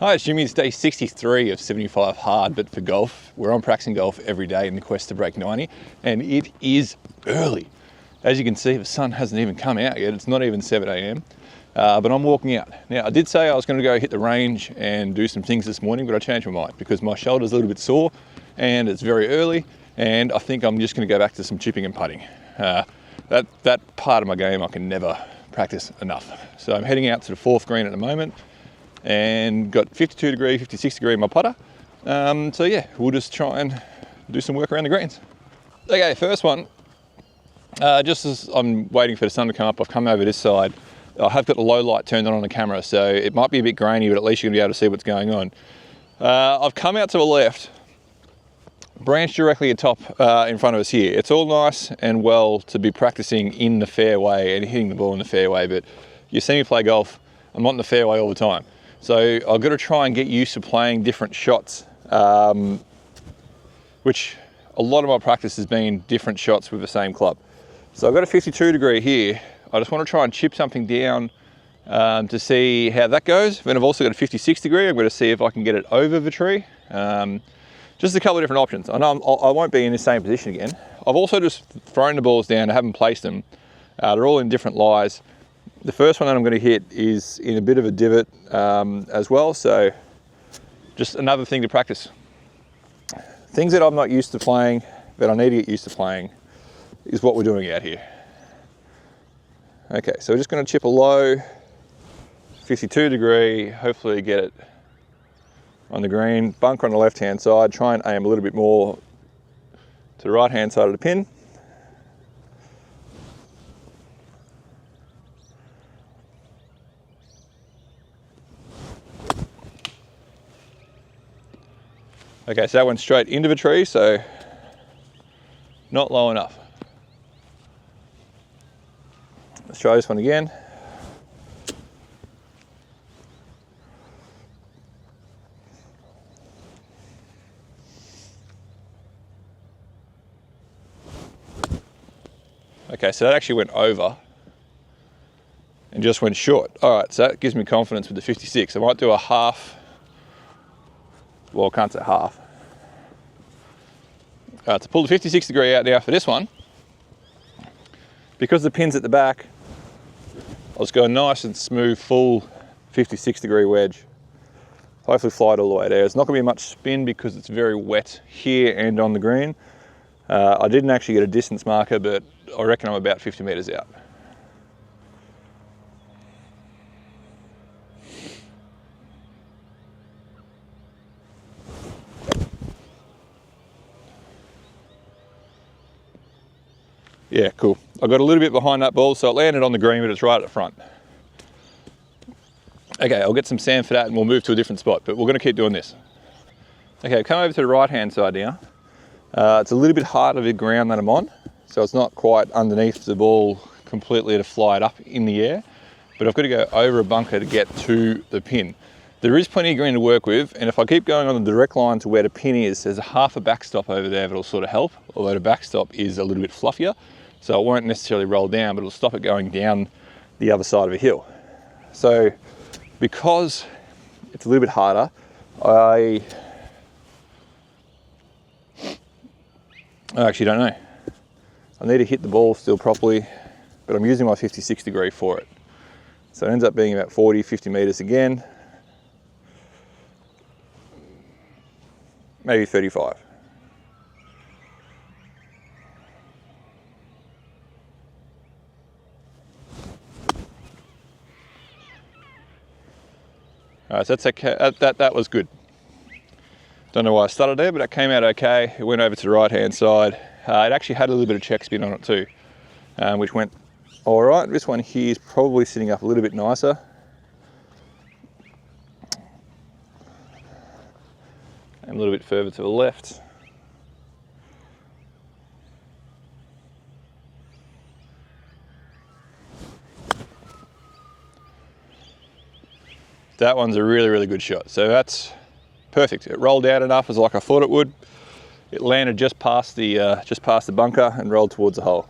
Hi, it's Jimmy. It's day 63 of 75 hard, but for golf, where I'm practicing golf every day in the quest to break 90, and it is early. As you can see, the sun hasn't even come out yet. It's not even 7 a.m, but I'm walking out. Now, I did say I was going to go hit the range and do some things this morning, but I changed my mind because my shoulder's a little bit sore and it's very early, and I think I'm just going to go back to some chipping and putting. That part of my game I can never practice enough. So I'm heading out to the fourth green at the moment, and got 52 degree, 56 degree in my putter. So yeah, we'll just try and do some work around the greens. Okay, first one, just as I'm waiting for the sun to come up, I've come over this side. I have got the low light turned on the camera, so it might be a bit grainy, but at least you're gonna be able to see what's going on. I've come out to the left, branched directly atop in front of us here. It's all nice and well to be practicing in the fairway and hitting the ball in the fairway, but you see me play golf, I'm not in the fairway all the time. So I've got to try and get used to playing different shots, which a lot of my practice has been different shots with the same club. So I've got a 52 degree here. I just want to try and chip something down to see how that goes. Then I've also got a 56 degree. I'm going to see if I can get it over the tree. Just a couple of different options. I know I won't be in the same position again. I've also just thrown the balls down. I haven't placed them. They're all in different lies. The first one that I'm going to hit is in a bit of a divot as well, so just another thing to practice. Things that I'm not used to playing, that I need to get used to playing, is what we're doing out here. Okay, so we're just going to chip a low, 52 degree, hopefully get it on the green, bunker on the left-hand side, try and aim a little bit more to the right-hand side of the pin. Okay, so that went straight into the tree, so not low enough. Let's try this one again. Okay, so that actually went over and just went short. All right, so that gives me confidence with the 56. I might do a half. Well, I can't say half. To pull the 56 degree out now for this one, because the pin's at the back, I'll just go a nice and smooth, full 56 degree wedge. Hopefully fly it all the way there. It's not going to be much spin because it's very wet here and on the green. I didn't actually get a distance marker, but I reckon I'm about 50 meters out. Yeah, cool. I got a little bit behind that ball, so it landed on the green, but it's right at the front. Okay, I'll get some sand for that and we'll move to a different spot, but we're gonna keep doing this. Okay, come over to the right-hand side now. It's a little bit harder of the ground that I'm on, so it's not quite underneath the ball completely to fly it up in the air, but I've got to go over a bunker to get to the pin. There is plenty of green to work with, and if I keep going on the direct line to where the pin is, there's a half a backstop over there that'll sort of help, although the backstop is a little bit fluffier. So it won't necessarily roll down, but it'll stop it going down the other side of a hill. So because it's a little bit harder, I actually don't know. I need to hit the ball still properly, but I'm using my 56 degree for it. So it ends up being about 40, 50 meters again, maybe 35. All right, so that's okay. That was good. Don't know why I started there, but it came out okay. It went over to the right-hand side. It actually had a little bit of check spin on it too, which went all right. This one here is probably sitting up a little bit nicer. And a little bit further to the left. That one's a really, really good shot. So that's perfect. It rolled out enough as like I thought it would. It landed just past the bunker and rolled towards the hole.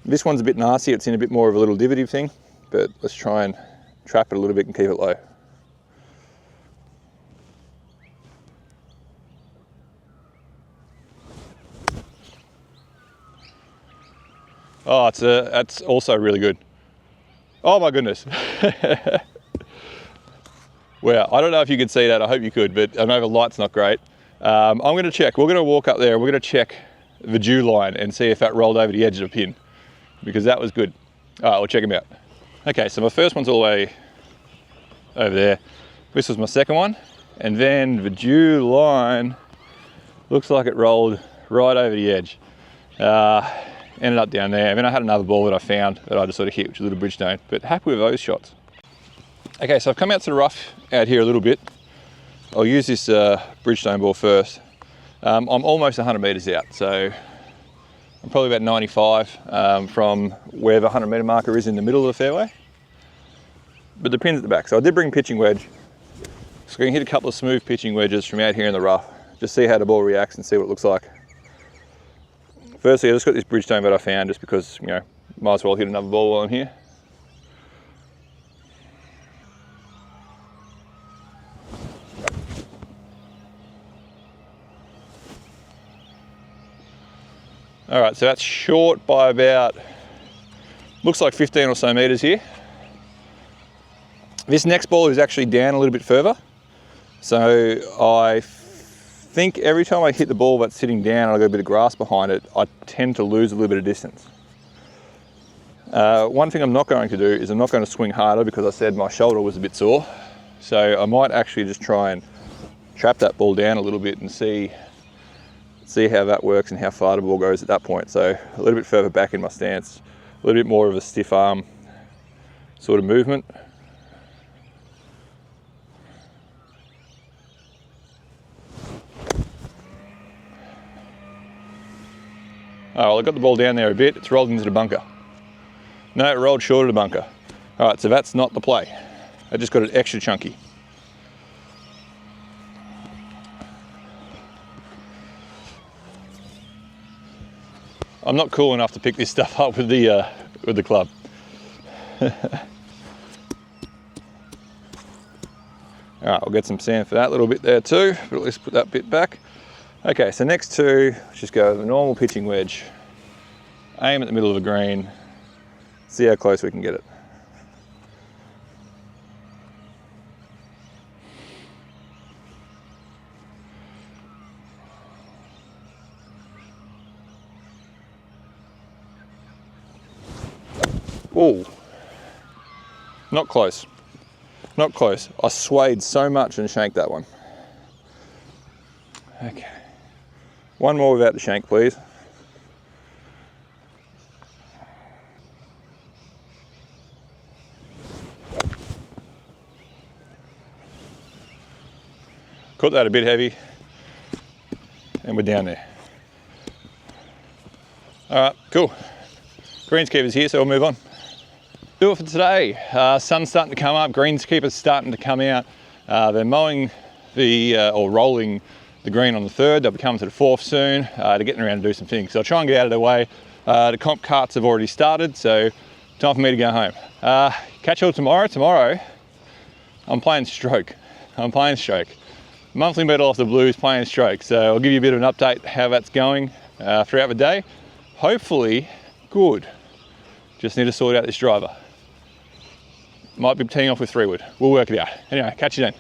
This one's a bit nasty. It's in a bit more of a little divot thing, but let's try and trap it a little bit and keep it low. Oh, that's also really good. Oh my goodness. Wow, I don't know if you could see that, I hope you could, but I know the light's not great. I'm gonna check, we're gonna walk up there and we're gonna check the dew line and see if that rolled over the edge of the pin, because that was good. All right, we'll check them out. Okay, so my first one's all the way over there. This was my second one, and then the dew line looks like it rolled right over the edge. Ended up down there, and then I had another ball that I found that I just sort of hit, which is a little Bridgestone, but happy with those shots. Okay, so I've come out to the rough out here a little bit. I'll use this Bridgestone ball first. I'm almost 100 metres out, so I'm probably about 95 from where the 100 metre marker is in the middle of the fairway. But the pin's at the back, so I did bring pitching wedge. So I can hit a couple of smooth pitching wedges from out here in the rough, just see how the ball reacts and see what it looks like. Firstly, I just got this Bridgestone that I found just because, you know, might as well hit another ball while I'm here. All right, so that's short by about, looks like 15 or so metres here. This next ball is actually down a little bit further. So I think every time I hit the ball that's sitting down and I got a bit of grass behind it, I tend to lose a little bit of distance. One thing I'm not going to do is I'm not going to swing harder because I said my shoulder was a bit sore. So I might actually just try and trap that ball down a little bit and see how that works and how far the ball goes at that point. So a little bit further back in my stance, a little bit more of a stiff arm sort of movement. Oh, well, I got the ball down there a bit, it's rolled into the bunker. No, it rolled short of the bunker. All right, so that's not the play. I just got it extra chunky. I'm not cool enough to pick this stuff up with the club. All right, I'll get some sand for that little bit there too, but let's put that bit back. Okay, so next two, let's just go with a normal pitching wedge. Aim at the middle of the green, see how close we can get it. Oh, not close, not close. I swayed so much and shanked that one. Okay, one more without the shank, please. Caught that a bit heavy, and we're down there. All right, cool. Greenskeeper's here, so we'll move on. Do it for today. Sun's starting to come up, greenskeeper's starting to come out. They're mowing or rolling the green on the 3rd. They'll be coming to the 4th soon. They're getting around to do some things. So I'll try and get out of their way. The comp carts have already started, so time for me to go home. Catch you all tomorrow. Tomorrow, I'm playing stroke. Monthly medal off the Blues, playing stroke. So I'll give you a bit of an update how that's going throughout the day. Hopefully, good. Just need to sort out this driver. Might be teeing off with 3-wood. We'll work it out. Anyway, catch you then.